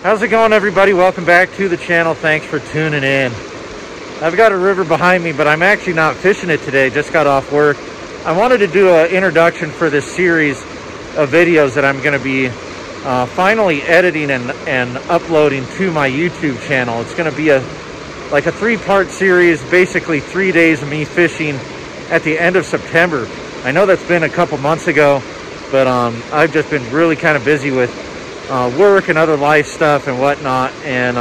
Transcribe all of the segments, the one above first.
How's it going, everybody? Welcome back to the channel. Thanks for tuning in. I've got a river behind me, but I'm actually not fishing it today. Just got off work. I wanted to do an introduction for this series of videos that I'm going to be finally editing and uploading to my YouTube channel. It's going to be like a three-part series, basically 3 days of me fishing at the end of September. I know that's been a couple months ago, but I've just been really kind of busy with work and other life stuff and whatnot. And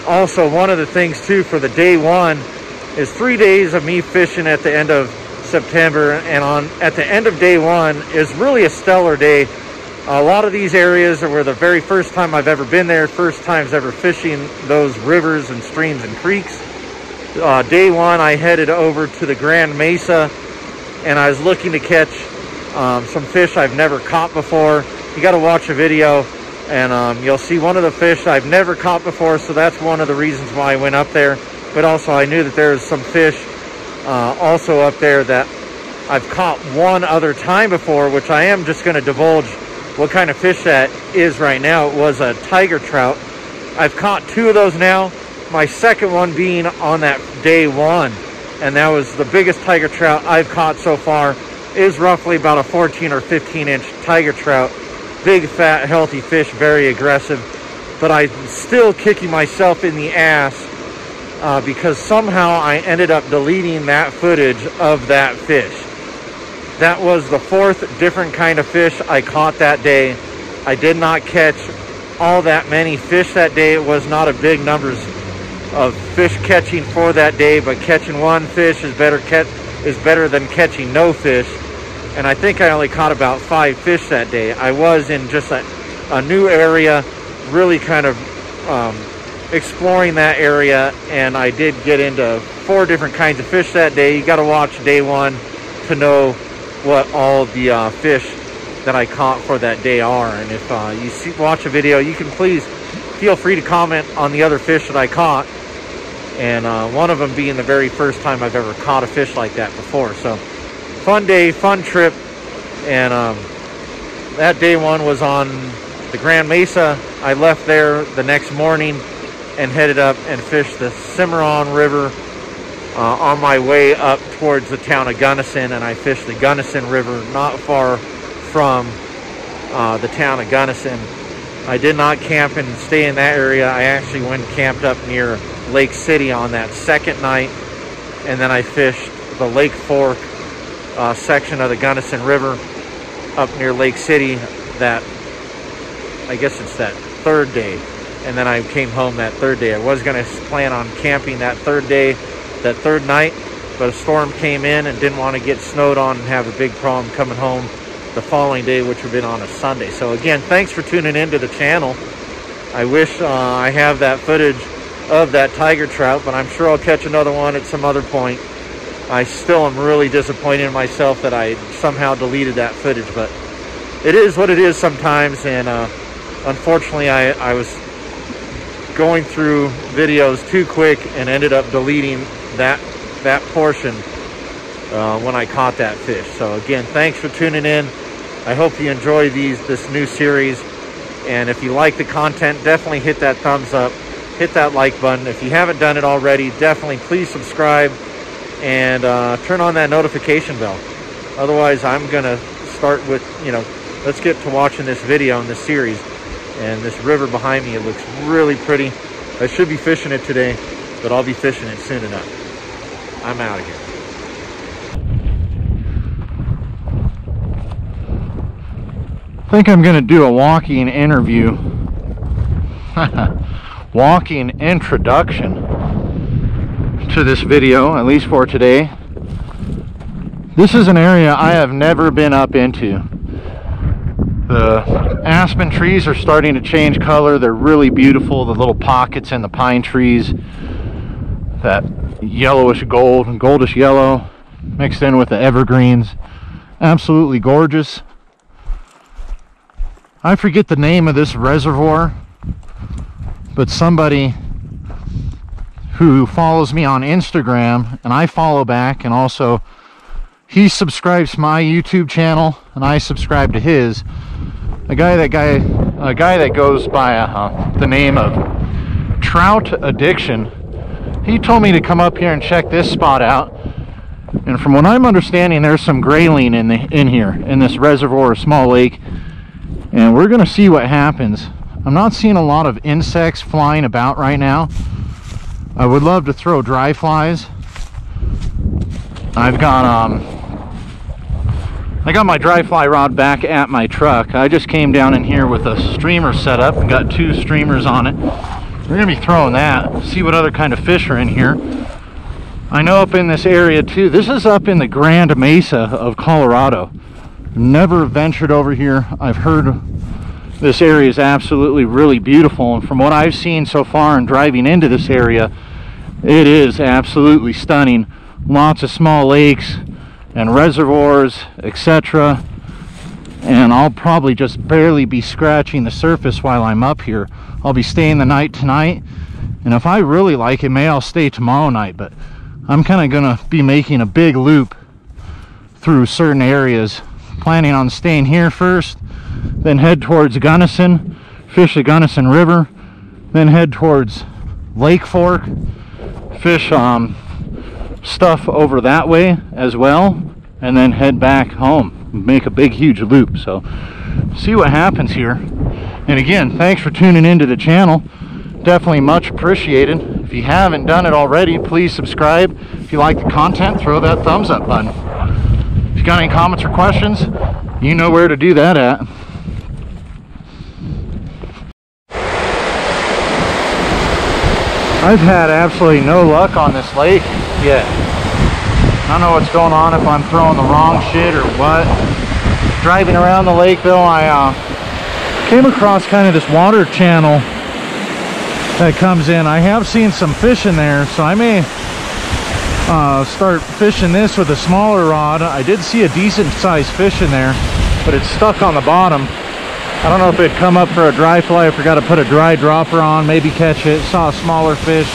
also one of the things too for the day one is 3 days of me fishing at the end of September, and at the end of day one is really a stellar day. A lot of these areas were the very first time I've ever been there, first times ever fishing those rivers and streams and creeks. Day one I headed over to the Grand Mesa, and I was looking to catch some fish I've never caught before. You got to watch a video and you'll see one of the fish I've never caught before, so that's one of the reasons why I went up there. But also I knew that there was some fish also up there that I've caught one other time before, which I am just going to divulge what kind of fish that is right now. It was a tiger trout. I've caught two of those now, my second one being on that day one, and that was the biggest tiger trout I've caught so far. Is roughly about a 14 or 15 inch tiger trout. Big, fat, healthy fish, very aggressive. But I'm still kicking myself in the ass because somehow I ended up deleting that footage of that fish. That was the fourth different kind of fish I caught that day. I did not catch all that many fish that day. It was not a big numbers of fish catching for that day, but catching one fish is better than catching no fish. And I think I only caught about 5 fish that day. I was in just a new area, really kind of exploring that area, and I did get into 4 different kinds of fish that day. You got to watch day one to know what all the fish that I caught for that day are. And if you watch a video, you can please feel free to comment on the other fish that I caught, and one of them being the very first time I've ever caught a fish like that before. So fun day, fun trip. And that day one was on the Grand Mesa. I left there the next morning and headed up and fished the Cimarron River on my way up towards the town of Gunnison. And I fished the Gunnison River not far from the town of Gunnison. I did not camp and stay in that area. I actually went and camped up near Lake City on that second night, and then I fished the Lake Fork section of the Gunnison River up near Lake City. That, I guess it's that third day, and then I came home that third day. I was going to plan on camping that third day, that third night, but a storm came in and didn't want to get snowed on and have a big problem coming home the following day, which would have been on a Sunday. So again, thanks for tuning into the channel. I wish I have that footage of that tiger trout, but I'm sure I'll catch another one at some other point. I still am really disappointed in myself that I somehow deleted that footage, but it is what it is sometimes. And unfortunately I was going through videos too quick and ended up deleting that portion when I caught that fish. So again, thanks for tuning in. I hope you enjoy this new series, and if you like the content, definitely hit that thumbs up, hit that like button. If you haven't done it already, definitely please subscribe and turn on that notification bell. Otherwise, I'm gonna start with, let's get to watching this video in this series. And this river behind me, it looks really pretty. I should be fishing it today, but I'll be fishing it soon enough. I'm out of here. I think I'm gonna do a walking interview. Walking introduction to this video, at least for today. This is an area I have never been up into. The aspen trees are starting to change color. They're really beautiful. The little pockets in the pine trees, that yellowish gold and goldish yellow mixed in with the evergreens. Absolutely gorgeous. I forget the name of this reservoir, but somebody who follows me on Instagram, and I follow back, and also he subscribes to my YouTube channel and I subscribe to his. A guy a guy that goes by the name of Trout Addiction. He told me to come up here and check this spot out. And from what I'm understanding, there's some grayling in here, in this reservoir or small lake. And we're gonna see what happens. I'm not seeing a lot of insects flying about right now. I would love to throw dry flies. I got my dry fly rod back at my truck. I just came down in here with a streamer set up and got 2 streamers on it. We're gonna be throwing that, see what other kind of fish are in here. I know up in this area too, this is up in the Grand Mesa of Colorado. Never ventured over here. I've heard this area is absolutely really beautiful, and from what I've seen so far in driving into this area, it is absolutely stunning. Lots of small lakes and reservoirs, etc. And I'll probably just barely be scratching the surface while I'm up here. I'll be staying the night tonight, and if I really like it, maybe I'll stay tomorrow night, but I'm kind of gonna be making a big loop through certain areas, planning on staying here first, then head towards Gunnison, fish the Gunnison River, then head towards Lake Fork, fish stuff over that way as well, and then head back home, make a big huge loop. So see what happens here. And again, thanks for tuning into the channel, definitely much appreciated. If you haven't done it already, please subscribe. If you like the content, throw that thumbs up button. If you got any comments or questions, you know where to do that at. I've had absolutely no luck on this lake yet. I don't know what's going on, if I'm throwing the wrong shit or what. Driving around the lake though, I came across kind of this water channel that comes in. I have seen some fish in there, so I may start fishing this with a smaller rod. I did see a decent sized fish in there, but it's stuck on the bottom. I don't know if it'd come up for a dry fly. I forgot to put a dry dropper on, maybe catch it. Saw a smaller fish,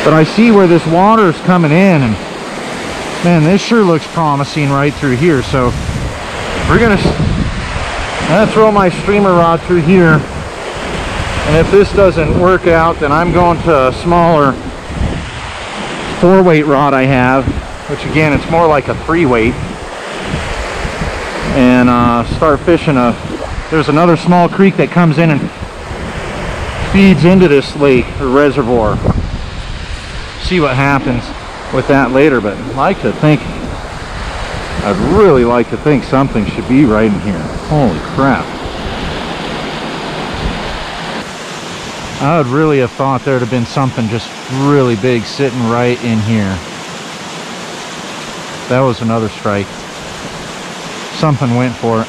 but I see where this water is coming in, and man, this sure looks promising right through here. So we're gonna throw my streamer rod through here, and if this doesn't work out, then I'm going to a smaller 4-weight rod I have, which again, it's more like a 3-weight, and start fishing there's another small creek that comes in and feeds into this lake or reservoir. See what happens with that later, but I'd really like to think something should be right in here. Holy crap. I would really have thought there'd have been something just really big sitting right in here. That was another strike. Something went for it.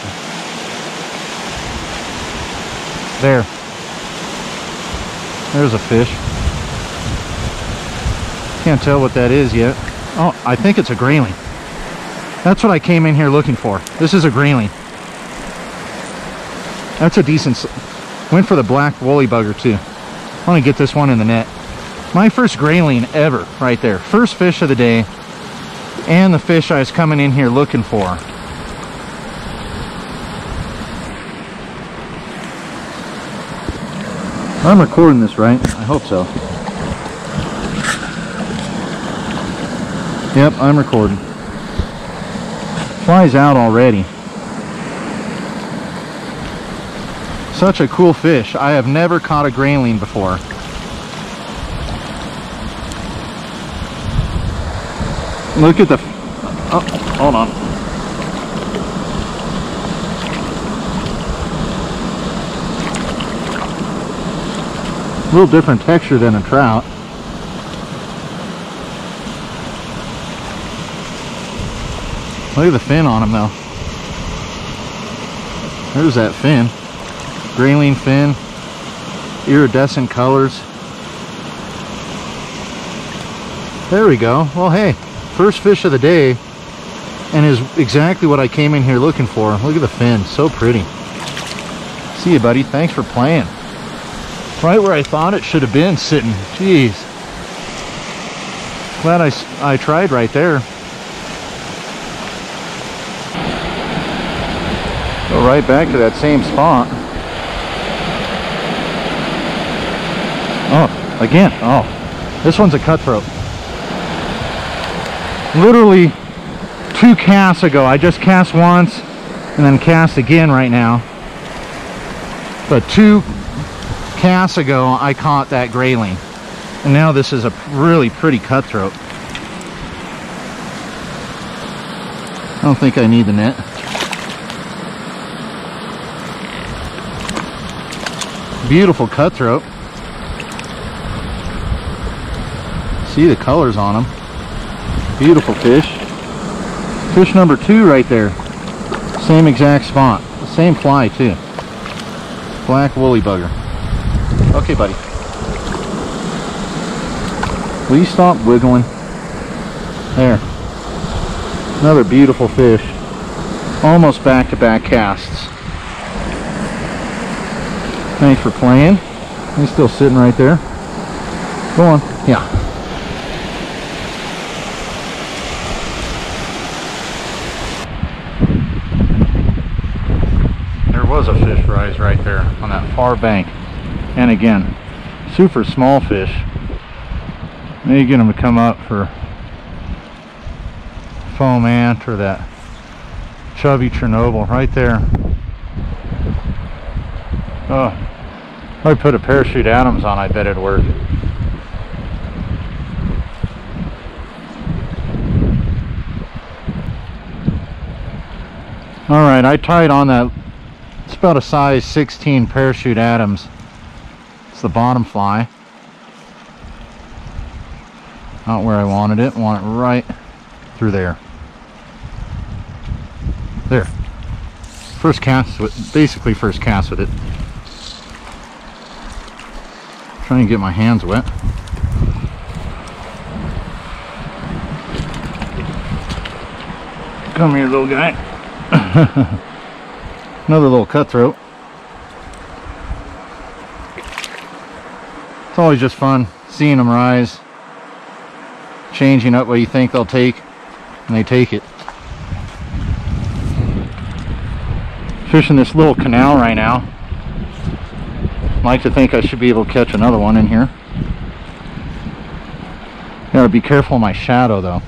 There's a fish. Can't tell what that is yet. Oh, I think it's a grayling. That's what I came in here looking for. This is a grayling. That's a decent... Went for the black woolly bugger too. I want to get this one in the net. My first grayling ever right there. First fish of the day, and the fish I was coming in here looking for. I'm recording this, right? I hope so. Yep, I'm recording. Flies out already. Such a cool fish. I have never caught a grayling before. Look at the... Oh, hold on. A little different texture than a trout. Look at the fin on him though. There's that fin. Grayling fin. Iridescent colors. There we go. Well, hey, first fish of the day, and is exactly what I came in here looking for. Look at the fin. So pretty. See you, buddy. Thanks for playing. Right where I thought it should have been sitting. Jeez. Glad I tried right there. Go right back to that same spot. Oh, again. Oh, this one's a cutthroat. Literally 2 casts ago. I just cast once and then cast again right now. But 2 casts ago I caught that grayling. And now this is a really pretty cutthroat. I don't think I need the net. Beautiful cutthroat. See the colors on them. Beautiful fish. Fish number 2 right there. Same exact spot. Same fly too. Black woolly bugger. Okay, buddy. Will you stop wiggling? There. Another beautiful fish. Almost back-to-back casts. Thanks for playing. He's still sitting right there. Go on. Yeah. There was a fish rise right there on that far bank. And again, super small fish. Maybe get them to come up for foam ant or that chubby Chernobyl right there. Oh, if I put a parachute Adams on, I bet it'd work. Alright, I tied on that. It's about a size 16 parachute Adams. It's the bottom fly. Not where I wanted it. I want it right through there. There. First cast with, basically first cast with it. Trying to get my hands wet. Come here, little guy. Another little cutthroat. It's always just fun seeing them rise, changing up what you think they'll take, and they take it. Fishing this little canal right now. Like to think I should be able to catch another one in here. Gotta be careful of my shadow though.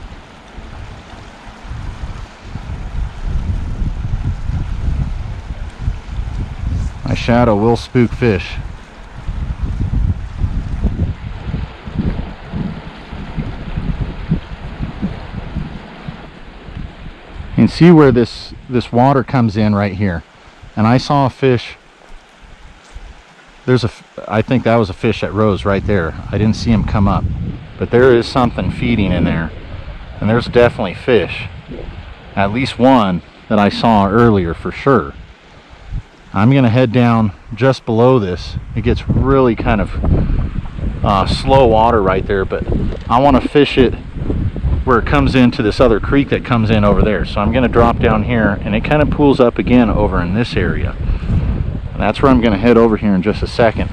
My shadow will spook fish. You can see where this water comes in right here. And I saw a fish. I think that was a fish that rose right there. I didn't see him come up. But there is something feeding in there. And there's definitely fish. At least one that I saw earlier for sure. I'm going to head down just below this. It gets really kind of slow water right there, but I want to fish it where it comes into this other creek that comes in over there. So I'm going to drop down here, and it kind of pools up again over in this area. And that's where I'm going to head over here in just a second.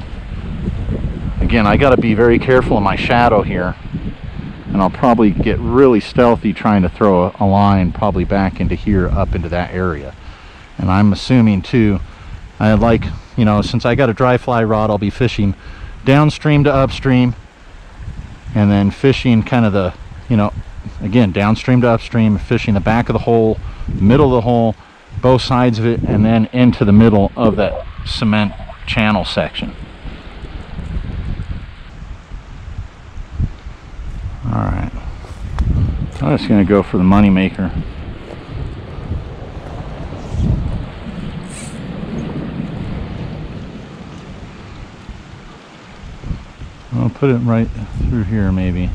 Again, I got to be very careful of my shadow here, and I'll probably get really stealthy trying to throw a line probably back into here, up into that area. And I'm assuming too, I like, you know, since I got a dry fly rod, I'll be fishing downstream to upstream, and then fishing kind of the, you know, again, downstream to upstream, fishing the back of the hole, middle of the hole, both sides of it, and then into the middle of that cement channel section. Alright, I'm just going to go for the money maker. I'll put it right through here maybe.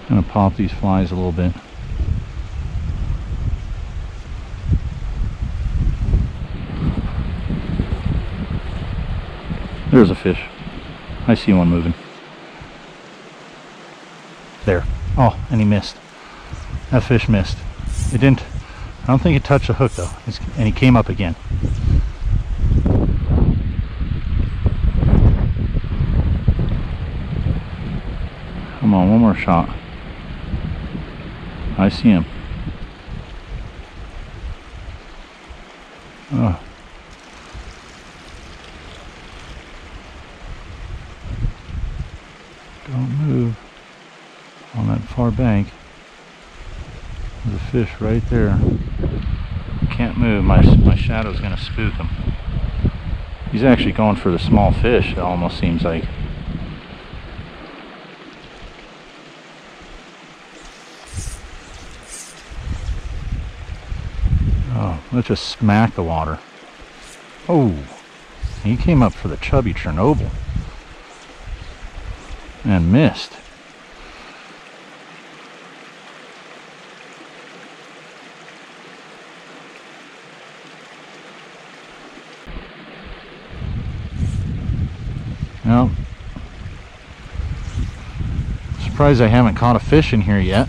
Gonna pop these flies a little bit. There's a fish. I see one moving. There. Oh, and he missed. That fish missed. It didn't, I don't think it touched the hook though. And he came up again. Come on, one more shot. I see him. Oh. on that far bank. There's a fish right there. Can't move. My shadow's gonna spook him. He's actually going for the small fish, it almost seems like. Oh, let's just smack the water. Oh, he came up for the chubby Chernobyl and missed. Well, surprised I haven't caught a fish in here yet.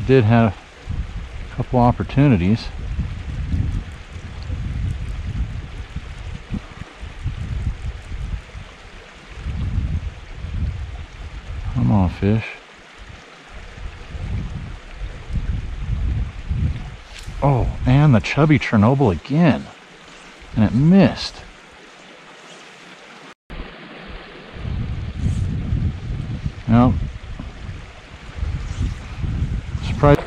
Did have a couple opportunities. Come on, fish. Oh, and the chubby Chernobyl again. And it missed. Well, surprise.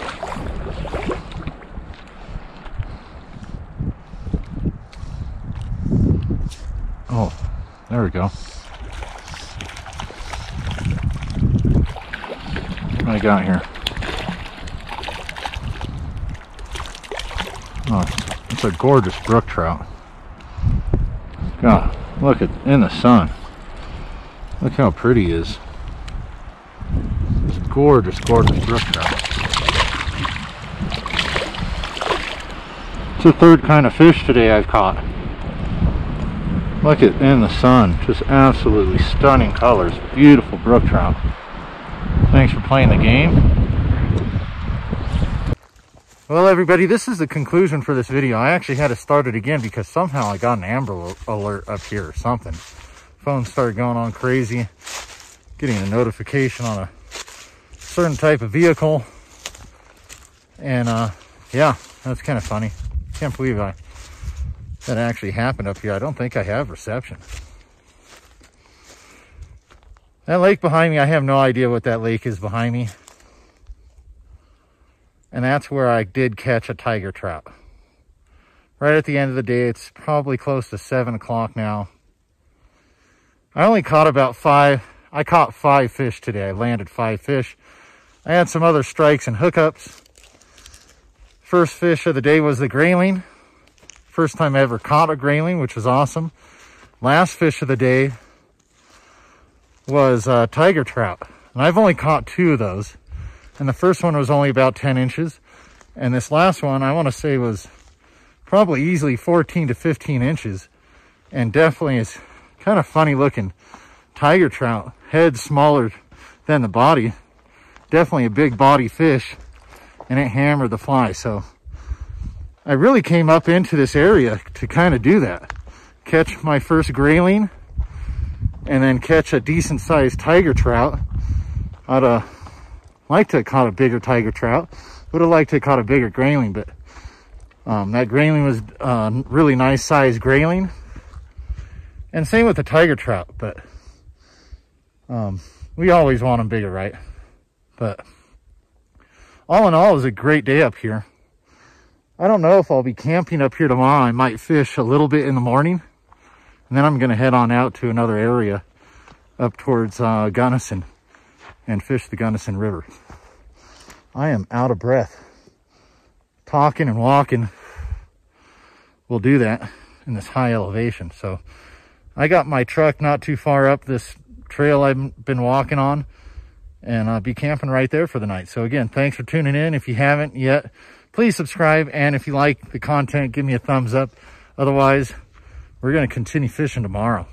Oh, there we go. What I got here? Oh, it's a gorgeous brook trout. God, look at in the sun. Look how pretty he is. It's a gorgeous, gorgeous brook trout. It's the third kind of fish today I've caught. Look at in the sun, just absolutely stunning colors. Beautiful brook trout. Thanks for playing the game. Well, everybody, this is the conclusion for this video. I actually had to start it again because somehow I got an Amber Alert up here or something. Phone started going on crazy, getting a notification on a certain type of vehicle. And yeah, that's kind of funny. Can't believe that actually happened up here. I don't think I have reception. That lake behind me, I have no idea what that lake is behind me. And that's where I did catch a tiger trout. Right at the end of the day, it's probably close to 7 o'clock now. I only caught about 5. I caught 5 fish today. I landed 5 fish. I had some other strikes and hookups. First fish of the day was the grayling. First time I ever caught a grayling, which was awesome. Last fish of the day was tiger trout. And I've only caught 2 of those. And the first one was only about 10 inches. And this last one, I want to say, was probably easily 14 to 15 inches. And definitely is kind of funny looking tiger trout. Head smaller than the body. Definitely a big body fish. And it hammered the fly. So I really came up into this area to kind of do that. Catch my first grayling. And then catch a decent sized tiger trout. I'd like to have caught a bigger tiger trout. Would have liked to have caught a bigger grayling, but that grayling was really nice sized grayling. And same with the tiger trout, but we always want them bigger, right? But all in all, it was a great day up here. I don't know if I'll be camping up here tomorrow. I might fish a little bit in the morning. And then I'm going to head on out to another area up towards Gunnison and fish the Gunnison River. I am out of breath. Talking and walking will do that in this high elevation. So I got my truck not too far up this trail I've been walking on, and I'll be camping right there for the night. So again, thanks for tuning in. If you haven't yet, please subscribe. And if you like the content, give me a thumbs up. Otherwise, we're going to continue fishing tomorrow.